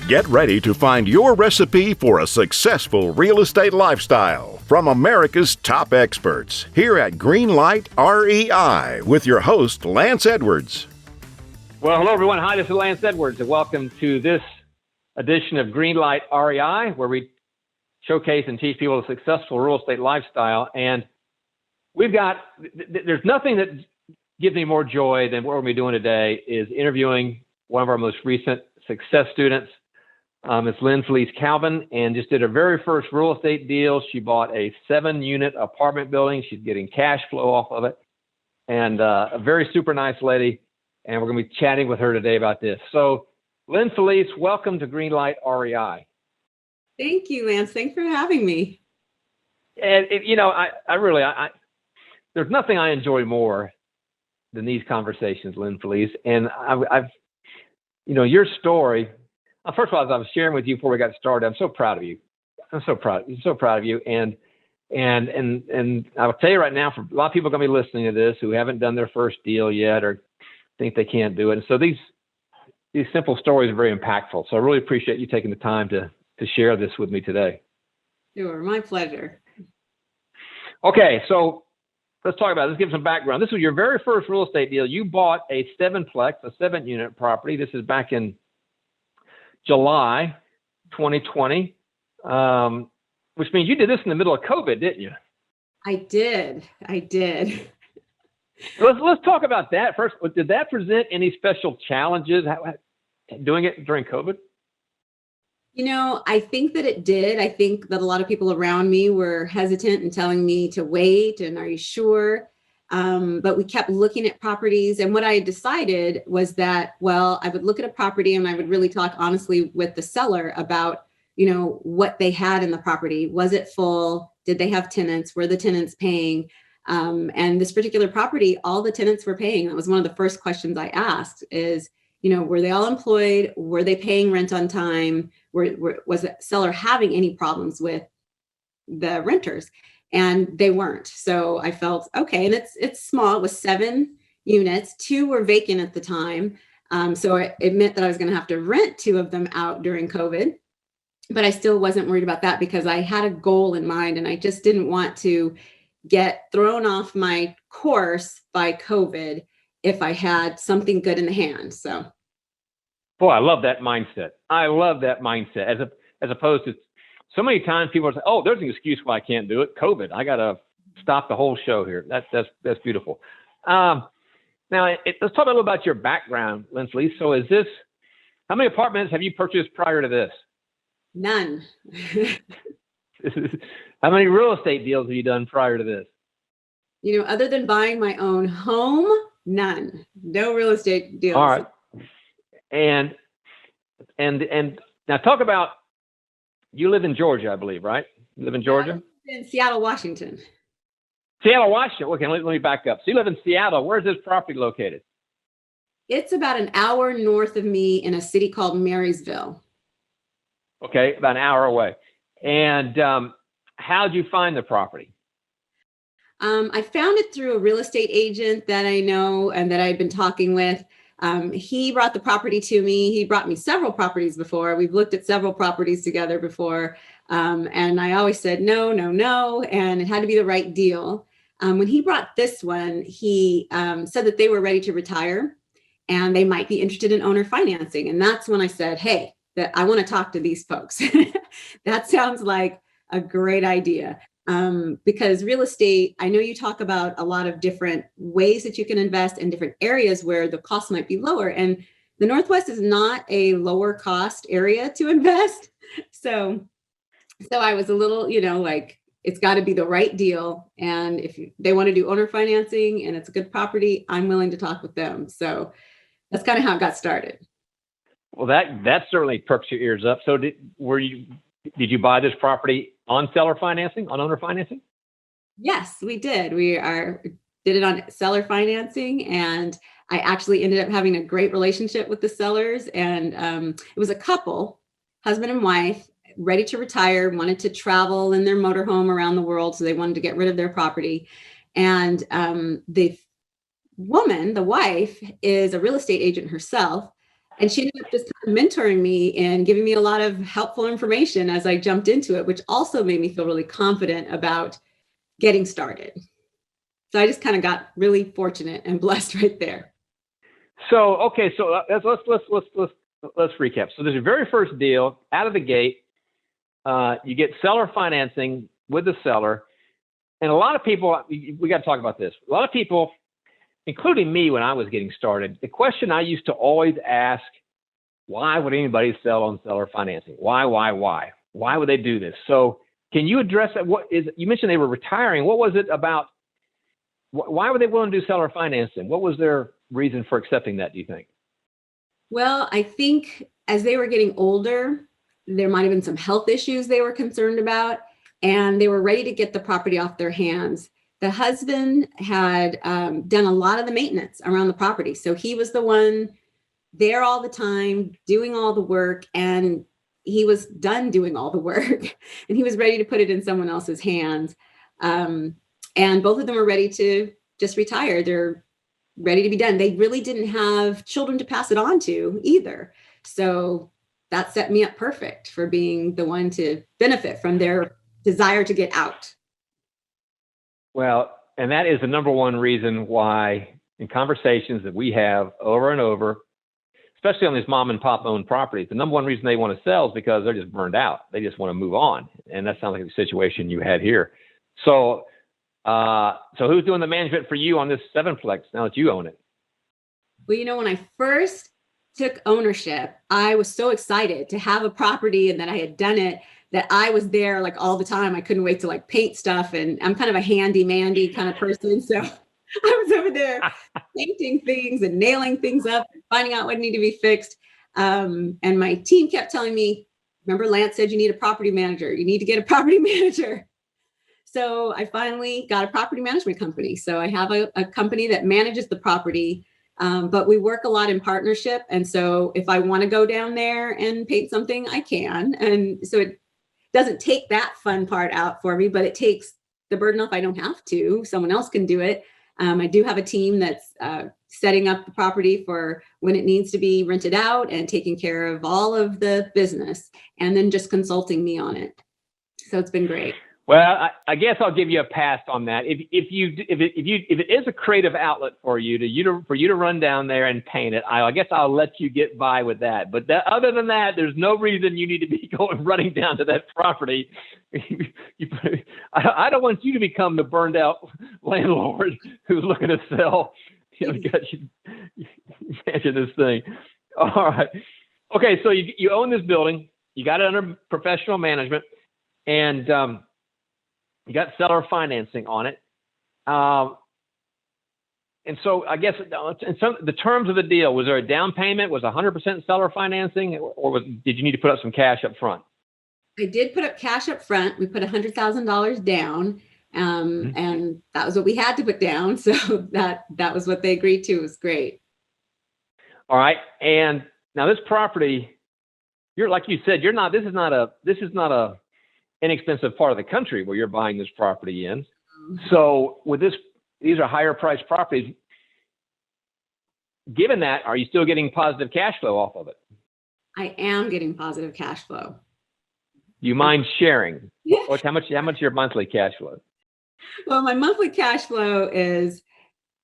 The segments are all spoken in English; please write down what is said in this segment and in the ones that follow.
Get ready to find your recipe for a successful real estate lifestyle from America's top experts here at Greenlight REI with your host, Lance Edwards. Well, hello, everyone. Hi, this is Lance Edwards, and welcome to this edition of Greenlight REI, where we showcase and teach people a successful real estate lifestyle. And there's nothing that gives me more joy than what we're going to be doing today is interviewing one of our most recent success students. It's Lyn Felice and just did her very first real estate deal. She bought a 7-unit apartment building. She's getting cash flow off of it, and a very super nice lady. And we're going to be chatting with her today about this. So, Lyn Felice, welcome to Greenlight REI. Thank you, Lance. Thanks for having me. And there's nothing I enjoy more than these conversations, Lyn Felice. And your story. First of all, as I was sharing with you before we got started, I'm so proud of you. I'm so proud of you. And I'll tell you right now, for a lot of people are going to be listening to this who haven't done their first deal yet or think they can't do it. And so these simple stories are very impactful. So I really appreciate you taking the time to share this with me today. Sure, my pleasure. Okay, so let's talk about it. Let's give some background. This was your very first real estate deal. You bought a 7-plex, a 7-unit property. This is back in July 2020, which means you did this in the middle of COVID, didn't you? I did. Let's talk about that first. Did that present any special challenges doing it during COVID? I think that it did. I think that a lot of people around me were hesitant and telling me to wait and are you sure? But we kept looking at properties. And what I decided was that, I would look at a property and I would really talk honestly with the seller about, what they had in the property. Was it full? Did they have tenants? Were the tenants paying? And this particular property, all the tenants were paying. That was one of the first questions I asked is, were they all employed? Were they paying rent on time? Was the seller having any problems with the renters? And they weren't. So I felt, okay, and it's small. It was 7 units. 2 were vacant at the time. So it meant that I was going to have to rent 2 of them out during COVID. But I still wasn't worried about that because I had a goal in mind and I just didn't want to get thrown off my course by COVID if I had something good in the hand. So, boy, I love that mindset. As opposed to so many times people say, "Oh, there's an excuse why I can't do it. COVID. I got to stop the whole show here." That's beautiful. Now let's talk a little about your background, Lyn Felice. So, how many apartments have you purchased prior to this? None. How many real estate deals have you done prior to this? Other than buying my own home, none. No real estate deals. All right. And now talk about, you live in Georgia, I believe, right? You live in Georgia? In Seattle, Washington. Seattle, Washington. Okay, let me back up. So you live in Seattle. Where's this property located? It's about an hour north of me in a city called Marysville. Okay, about an hour away. And how'd you find the property? I found it through a real estate agent that I know and that I've been talking with. He brought the property to me. He brought me several properties before. We've looked at several properties together before. And I always said, no. And it had to be the right deal. When he brought this one, he said that they were ready to retire and they might be interested in owner financing. And that's when I said, hey, that I want to talk to these folks. That sounds like a great idea. Because real estate, I know you talk about a lot of different ways that you can invest in different areas where the cost might be lower. And the Northwest is not a lower cost area to invest. So I was a little, it's got to be the right deal. And if they want to do owner financing and it's a good property, I'm willing to talk with them. So that's kind of how it got started. Well, that certainly perks your ears up. So did you buy this property on seller financing, on owner financing? Yes, we did. Did it on seller financing, and I actually ended up having a great relationship with the sellers. And it was a couple, husband and wife, ready to retire, wanted to travel in their motorhome around the world. So they wanted to get rid of their property. And the woman, the wife, is a real estate agent herself. And she ended up just kind of mentoring me and giving me a lot of helpful information as I jumped into it, which also made me feel really confident about getting started. So I just kind of got really fortunate and blessed right there. So, okay, so let's recap. So there's your very first deal out of the gate. You get seller financing with the seller. And a lot of people, we got to talk about this. A lot of people, including me when I was getting started, the question I used to always ask, why would anybody sell on seller financing? Why? Why would they do this? So can you address that? You mentioned they were retiring. What was it about? Why were they willing to do seller financing? What was their reason for accepting that, do you think? Well, I think as they were getting older, there might have been some health issues they were concerned about, and they were ready to get the property off their hands. The husband had done a lot of the maintenance around the property. So he was the one there all the time, doing all the work, and he was done doing all the work and he was ready to put it in someone else's hands. And both of them were ready to just retire. They're ready to be done. They really didn't have children to pass it on to either. So that set me up perfect for being the one to benefit from their desire to get out. Well, and that is the number one reason why in conversations that we have over and over, especially on these mom and pop owned properties, the number one reason they want to sell is because they're just burned out. They just want to move on. And that sounds like the situation you had here. So who's doing the management for you on this sevenplex now that you own it? Well, when I first took ownership, I was so excited to have a property and that I had done it, that I was there like all the time. I couldn't wait to like paint stuff. And I'm kind of a handy-mandy kind of person. So I was over there painting things and nailing things up and finding out what needed to be fixed. And my team kept telling me, remember Lance said you need a property manager. You need to get a property manager. So I finally got a property management company. So I have a company that manages the property, but we work a lot in partnership. And so if I want to go down there and paint something, I can. And so it doesn't take that fun part out for me, but it takes the burden off. I don't have to. Someone else can do it. I do have a team that's setting up the property for when it needs to be rented out and taking care of all of the business and then just consulting me on it. So it's been great. Well, I guess I'll give you a pass on that. If it is a creative outlet for you to run down there and paint it, I guess I'll let you get by with that. But other than that, there's no reason you need to be running down to that property. I don't want you to become the burned out landlord who's looking to sell. Imagine this thing. All right. Okay, so you own this building. You got it under professional management, and you got seller financing on it. And so I guess in the terms of the deal, was there a down payment? Was 100% seller financing, or did you need to put up some cash up front? I did put up cash up front. We put $100,000 down, and that was what we had to put down. So that was what they agreed to. It was great. All right. And now this property, like you said, this is not a inexpensive part of the country where you're buying this property in. So with these are higher priced properties. Given that, are you still getting positive cash flow off of it? I am getting positive cash flow. Do you mind sharing? How much is your monthly cash flow? Well, my monthly cash flow it's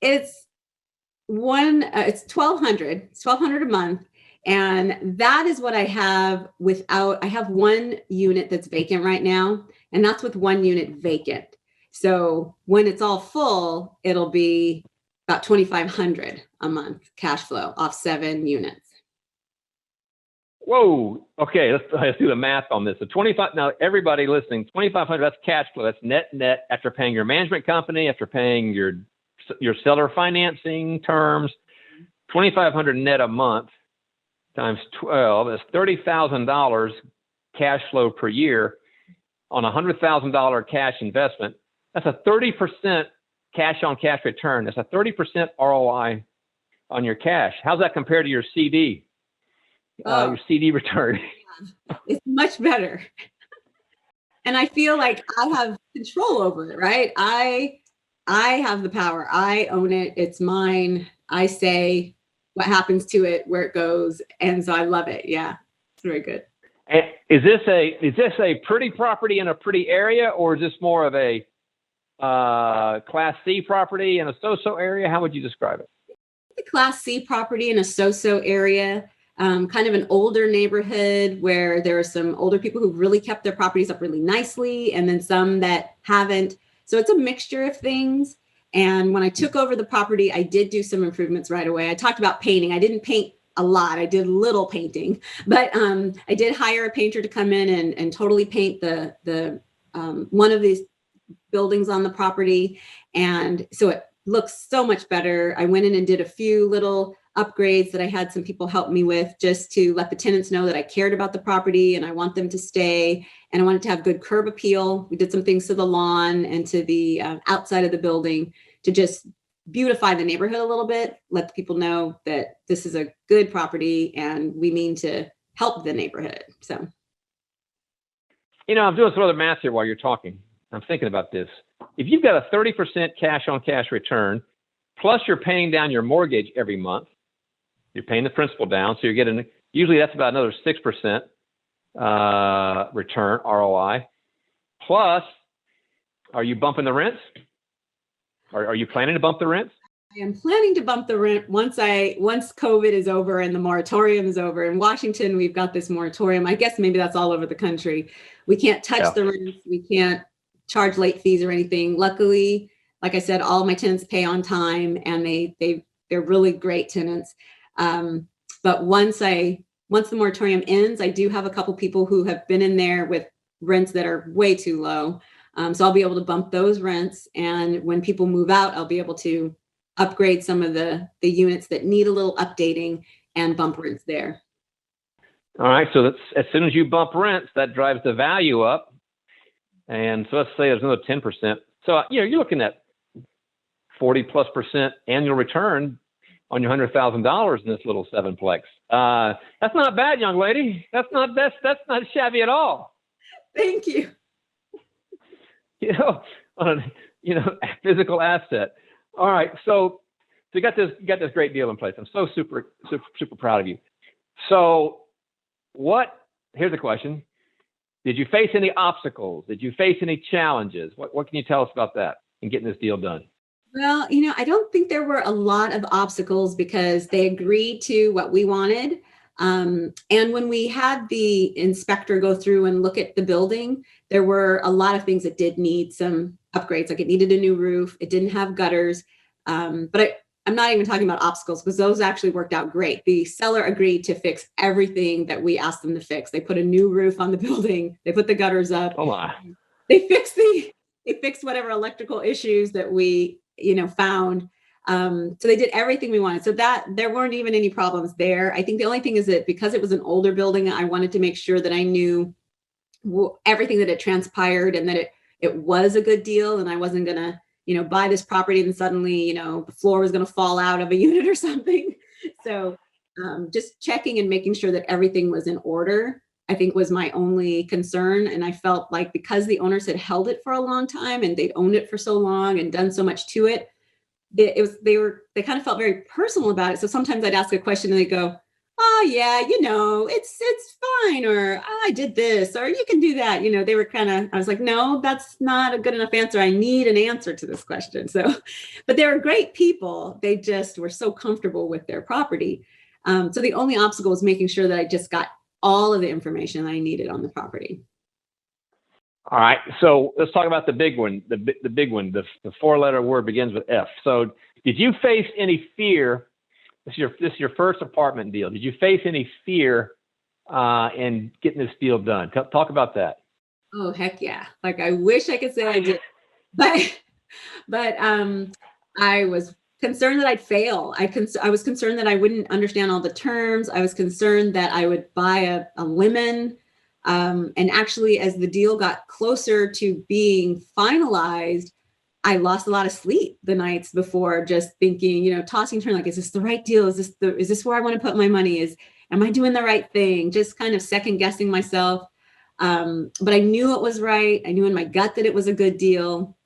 $1,200. It's $1,200 a month. And that is what I have I have one unit that's vacant right now, and that's with one unit vacant. So when it's all full, it'll be about $2,500 a month cash flow off 7 units. Whoa. Okay. Let's do the math on this. So 25, now everybody listening, 2,500, that's cash flow. That's net after paying your management company, after paying your seller financing terms, 2,500 net a month. Times 12, that's $30,000 cash flow per year on a $100,000 cash investment. That's a 30% cash on cash return. That's a 30% ROI on your cash. How's that compared to your CD? Your CD return? It's much better. And I feel like I have control over it, right? I have the power. I own it. It's mine. I say, what happens to it, where it goes. And so I love it. Yeah, it's very good. And is this a pretty property in a pretty area, or is this more of a Class C property in a so-so area? How would you describe it? The Class C property in a so-so area, kind of an older neighborhood where there are some older people who really kept their properties up really nicely, and then some that haven't. So it's a mixture of things. And when I took over the property, I did do some improvements right away. I talked about painting. I didn't paint a lot. I did little painting, but I did hire a painter to come in and totally paint the one of these buildings on the property. And so it looks so much better. I went in and did a few little upgrades that I had some people help me with, just to let the tenants know that I cared about the property and I want them to stay. And I wanted to have good curb appeal. We did some things to the lawn and to the outside of the building to just beautify the neighborhood a little bit, let the people know that this is a good property and we mean to help the neighborhood. So, I'm doing some other math here while you're talking. I'm thinking about this. If you've got a 30% cash on cash return, plus you're paying down your mortgage every month, you're paying the principal down. So you're getting, usually that's about another 6% return, ROI. Plus, are you bumping the rents? Are you planning to bump the rents? I am planning to bump the rent once COVID is over and the moratorium is over. In Washington, we've got this moratorium. I guess maybe that's all over the country. We can't touch the rents. We can't charge late fees or anything. Luckily, like I said, all my tenants pay on time, and they're really great tenants. But once the moratorium ends, I do have a couple people who have been in there with rents that are way too low. So I'll be able to bump those rents. And when people move out, I'll be able to upgrade some of the units that need a little updating and bump rents there. All right. So that's, as soon as you bump rents, that drives the value up. And so let's say there's another 10%. So, you're looking at 40+% annual return on your $100,000 in this little 7-plex. That's not bad, young lady. That's not shabby at all. Thank you. On a physical asset. All right, so you got this great deal in place. I'm so super proud of you. So, here's the question: did you face any obstacles? Did you face any challenges? What can you tell us about that in getting this deal done? Well, I don't think there were a lot of obstacles because they agreed to what we wanted. And when we had the inspector go through and look at the building, there were a lot of things that did need some upgrades. Like it needed a new roof. It didn't have gutters. But I'm not even talking about obstacles because those actually worked out great. The seller agreed to fix everything that we asked them to fix. They put a new roof on the building. They put the gutters up. Oh my. They fixed whatever electrical issues that we, found. So they did everything we wanted. So that there weren't even any problems there. I think the only thing is that because it was an older building, I wanted to make sure that I knew everything that had transpired and that it was a good deal. And I wasn't going to, buy this property and suddenly, the floor was going to fall out of a unit or something. So just checking and making sure that everything was in order, I think was my only concern. And I felt like because the owners had held it for a long time and they'd owned it for so long and done so much to it, they kind of felt very personal about it. So sometimes I'd ask a question and they go, "Oh yeah, it's fine," or "I did this," or "You can do that." They were I was like, "No, that's not a good enough answer. I need an answer to this question." So, but they were great people. They just were so comfortable with their property. So the only obstacle was making sure that I just got all of the information I needed on the property. All right, so let's talk about the big one. The big one. The 4-letter word begins with F. So, did you face any fear? This is your first apartment deal. Did you face any fear in getting this deal done? Talk about that. Oh heck yeah! Like I wish I could say I did, but I was concerned that I'd fail. I was concerned that I wouldn't understand all the terms. I was concerned that I would buy a lemon. And actually, as the deal got closer to being finalized, I lost a lot of sleep the nights before, just thinking, tossing turn, like, is this the right deal? Is this where I want to put my money? Am I doing the right thing? Just kind of second guessing myself. But I knew it was right. I knew in my gut that it was a good deal.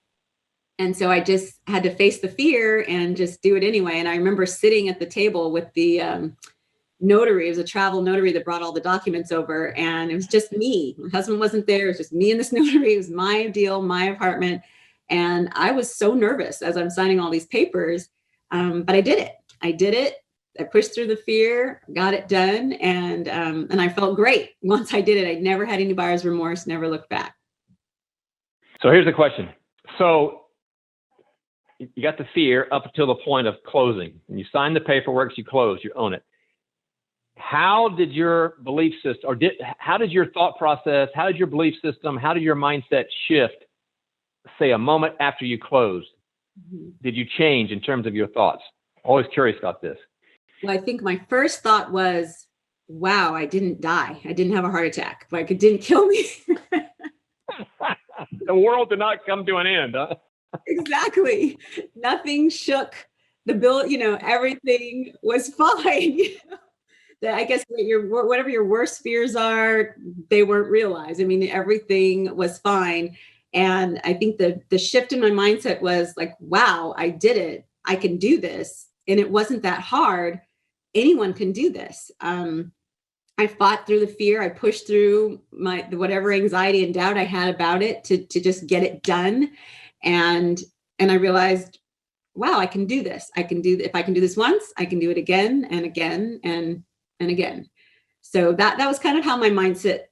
And so I just had to face the fear and just do it anyway. And I remember sitting at the table with the notary. It was a travel notary that brought all the documents over, and it was just me. My husband wasn't there. It was just me and this notary. It was my deal, my apartment. And I was so nervous as I'm signing all these papers. But I did it. I pushed through the fear, got it done. And I felt great once I did it. I never had any buyer's remorse, never looked back. So here's the question. So you got the fear up until the point of closing. When you sign the paperwork, you close, you own it. How did your belief system, how did your thought process, how did your belief system, how did your mindset shift, say, a moment after you closed? Mm-hmm. Did you change in terms of your thoughts? Always curious about this. Well, I think my first thought was, wow, I didn't die. I didn't have a heart attack. Like, it didn't kill me. The world did not come to an end, huh? Exactly. Nothing shook the bill, everything was fine. I guess whatever your worst fears are, they weren't realized. I mean, everything was fine. And I think the shift in my mindset was like, wow, I did it. I can do this. And it wasn't that hard. Anyone can do this. I fought through the fear. I pushed through whatever anxiety and doubt I had about it to just get it done. And I realized, wow, I can do this. If I can do this once, I can do it again and again and again. So that was kind of how my mindset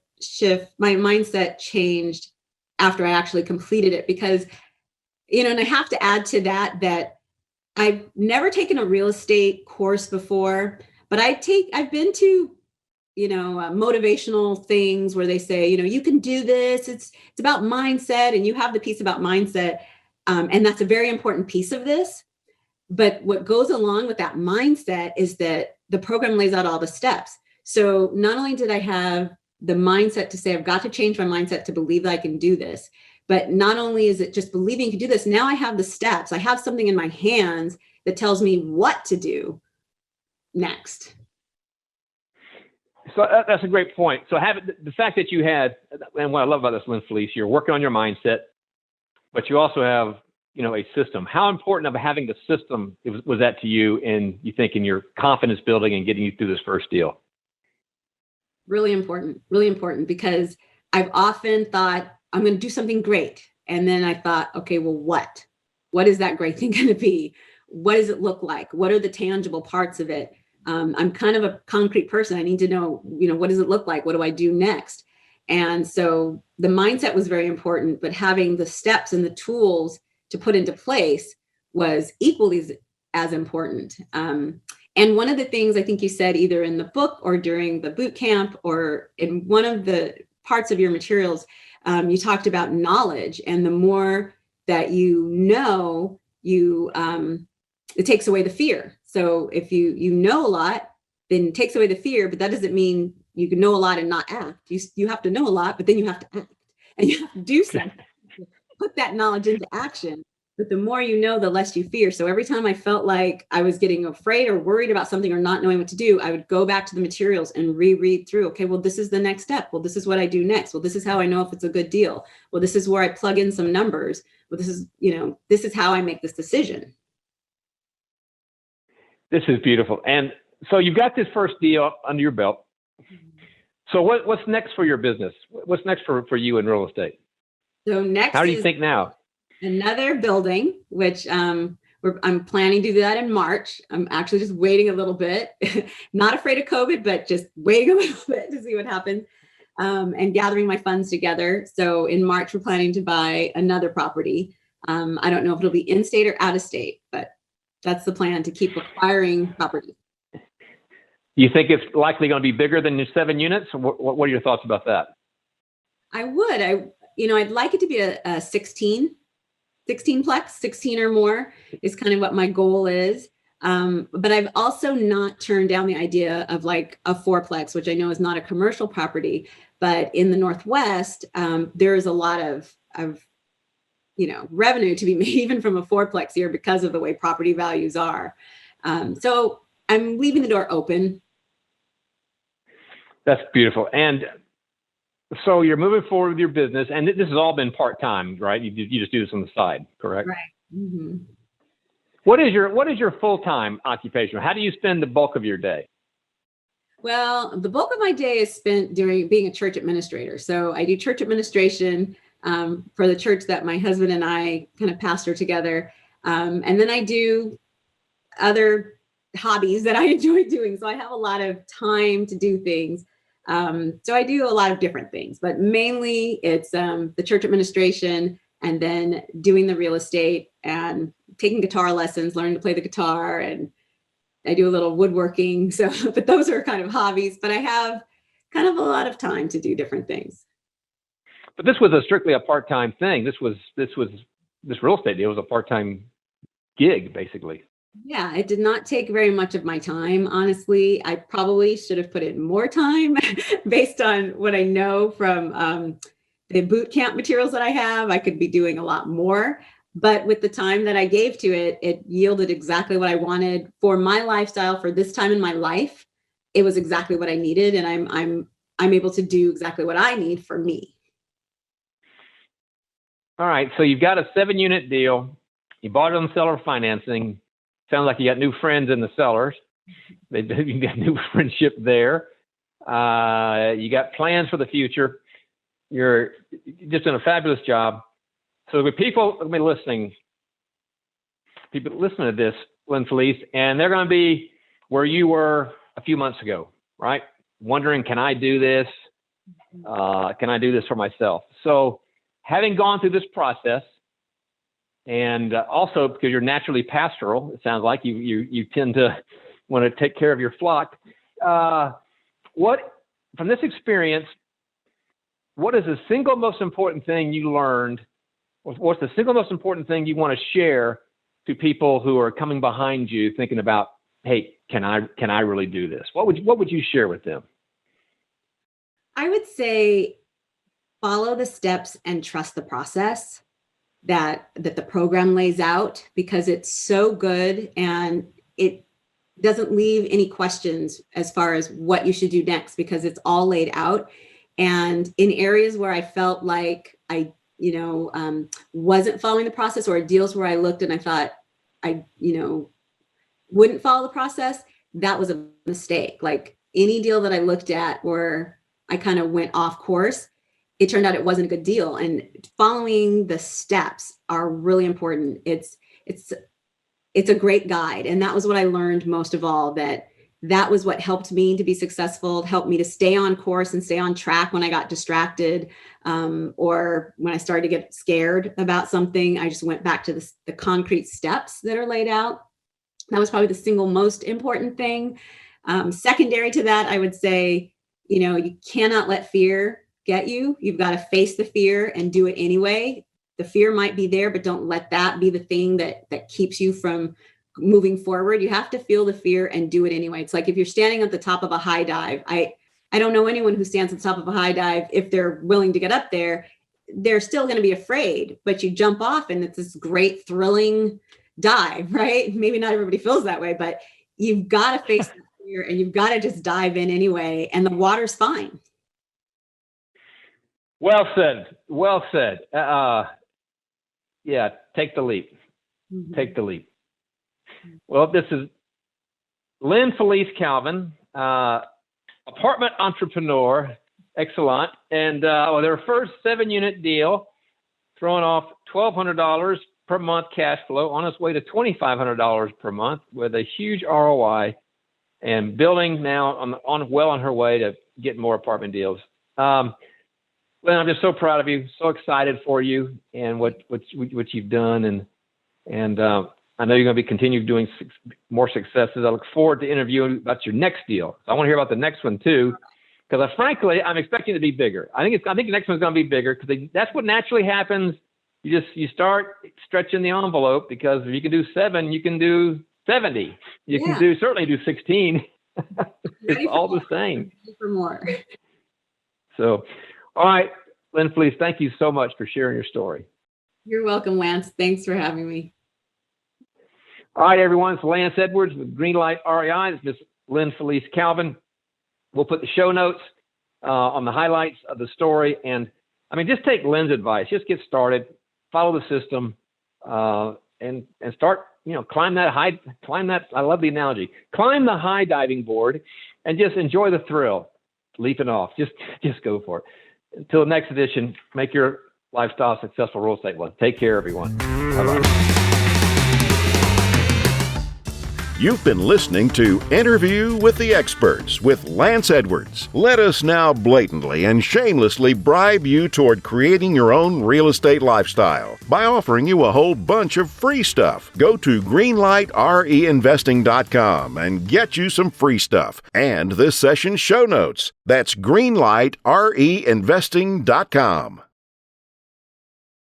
changed after I actually completed it, because, and I have to add to that I've never taken a real estate course before, but I've been to, motivational things where they say, you can do this. It's about mindset, and you have the piece about mindset. And that's a very important piece of this. But what goes along with that mindset is that the program lays out all the steps. So not only did I have the mindset to say, I've got to change my mindset to believe that I can do this, but not only is it just believing you can do this, now I have the steps. I have something in my hands that tells me what to do next. So that's a great point. So the fact that you had, and what I love about this, Lyn Felice, you're working on your mindset, but you also have, a system. How important of having the system was that to you, and you think in your confidence building and getting you through this first deal? Really important, because I've often thought I'm going to do something great. And then I thought, okay, well, what is that great thing going to be? What does it look like? What are the tangible parts of it? I'm kind of a concrete person. I need to know, what does it look like? What do I do next? And so the mindset was very important, but having the steps and the tools to put into place was equally as important. And one of the things I think you said either in the book or during the boot camp or in one of the parts of your materials, you talked about knowledge, and the more that you know, it takes away the fear. So if you know a lot, then it takes away the fear, but that doesn't mean you can know a lot and not act. You have to know a lot, but then you have to act, and you have to do something. Put that knowledge into action. But the more you know, the less you fear. So every time I felt like I was getting afraid or worried about something or not knowing what to do, I would go back to the materials and reread through. Okay, well, this is the next step. Well, this is what I do next. Well, this is how I know if it's a good deal. Well, this is where I plug in some numbers. Well, this is how I make this decision. This is beautiful. And so you've got this first deal under your belt. So what's next for your business? What's next for you in real estate? So next, how do you think now? Another building, which I'm planning to do that in March. I'm actually just waiting a little bit, not afraid of COVID, but just waiting a little bit to see what happens, and gathering my funds together. So in March, we're planning to buy another property. I don't know if it'll be in state or out of state, but that's the plan, to keep acquiring property. You think it's likely going to be bigger than your 7 units? What are your thoughts about that? I'd like it to be a 16 plex, 16 or more is kind of what my goal is. But I've also not turned down the idea of like a 4-plex, which I know is not a commercial property, but in the Northwest, there is a lot of revenue to be made even from a 4-plex here because of the way property values are. So I'm leaving the door open. That's beautiful. And so you're moving forward with your business, and this has all been part-time, right? You just do this on the side, correct? Right. Mhm. What is your full-time occupation? How do you spend the bulk of your day? Well, the bulk of my day is spent during being a church administrator. So I do church administration for the church that my husband and I kind of pastor together. And then I do other hobbies that I enjoy doing. So I have a lot of time to do things. So I do a lot of different things, but mainly it's the church administration and then doing the real estate and taking guitar lessons, learning to play the guitar, and I do a little woodworking. So, but those are kind of hobbies, but I have kind of a lot of time to do different things. But this was strictly a part-time thing. This real estate deal was a part-time gig, basically. Yeah, it did not take very much of my time. Honestly, I probably should have put in more time based on what I know from the boot camp materials that I have. I could be doing a lot more. But with the time that I gave to it, it yielded exactly what I wanted for my lifestyle for this time in my life. It was exactly what I needed, and I'm able to do exactly what I need for me. All right, so you've got a 7-unit deal. You bought it on seller financing. Sounds like you got new friends in the sellers. You got new friendship there. You got plans for the future. You're just doing a fabulous job. So the people listening to this, Lyn Felice, and they're going to be where you were a few months ago, right? Wondering, can I do this? Can I do this for myself? So having gone through this process, and also because you're naturally pastoral, it sounds like you tend to want to take care of your flock. From this experience, what is the single most important thing you learned? What's the single most important thing you want to share to people who are coming behind you, thinking about, hey, can I really do this? What would you share with them? I would say follow the steps and trust the process that the program lays out, because it's so good and it doesn't leave any questions as far as what you should do next, because it's all laid out. And in areas where I felt like I wasn't following the process, or deals where I looked and I thought I wouldn't follow the process, that was a mistake. Like any deal that I looked at where I kind of went off course, it turned out it wasn't a good deal. And following the steps are really important. It's a great guide. And that was what I learned most of all, that was what helped me to be successful, helped me to stay on course and stay on track when I got distracted, or when I started to get scared about something. I just went back to the concrete steps that are laid out. That was probably the single most important thing. Secondary to that, I would say, you cannot let fear get you. You've got to face the fear and do it anyway. The fear might be there, but don't let that be the thing that keeps you from moving forward. You have to feel the fear and do it anyway. It's like if you're standing at the top of a high dive, I don't know anyone who stands at the top of a high dive, if they're willing to get up there, they're still going to be afraid, but you jump off and it's this great thrilling dive, right? Maybe not everybody feels that way, but you've got to face the fear and you've got to just dive in anyway, and the water's fine. Well said. Well said. Yeah, take the leap. Mm-hmm. Take the leap. Well, this is Lyn Felice Calvin, apartment entrepreneur, excellent. And their first 7-unit deal, throwing off $1,200 per month cash flow, on its way to $2,500 per month with a huge ROI, and building now on her way to get more apartment deals. Lyn, I'm just so proud of you, so excited for you and what you've done, and I know you're going to be continue doing more successes. I look forward to interviewing about your next deal. So I want to hear about the next one too, because frankly, I'm expecting it to be bigger. I think the next one's going to be bigger, because that's what naturally happens. You start stretching the envelope, because if you can do 7, you can do 70. You can certainly do 16. It's all the same. For more. So, all right, Lyn Felice, thank you so much for sharing your story. You're welcome, Lance. Thanks for having me. All right, everyone. It's Lance Edwards with Greenlight REI. It's Miss Lyn Felice Calvin. We'll put the show notes on the highlights of the story. And just take Lyn's advice. Just get started. Follow the system. and start, climb that, I love the analogy, climb the high diving board and just enjoy the thrill, leaping off. Just go for it. Until the next edition, make your lifestyle a successful real estate one. Take care, everyone. Bye-bye. You've been listening to Interview with the Experts with Lance Edwards. Let us now blatantly and shamelessly bribe you toward creating your own real estate lifestyle by offering you a whole bunch of free stuff. Go to greenlightreinvesting.com and get you some free stuff and this session's show notes. That's greenlightreinvesting.com.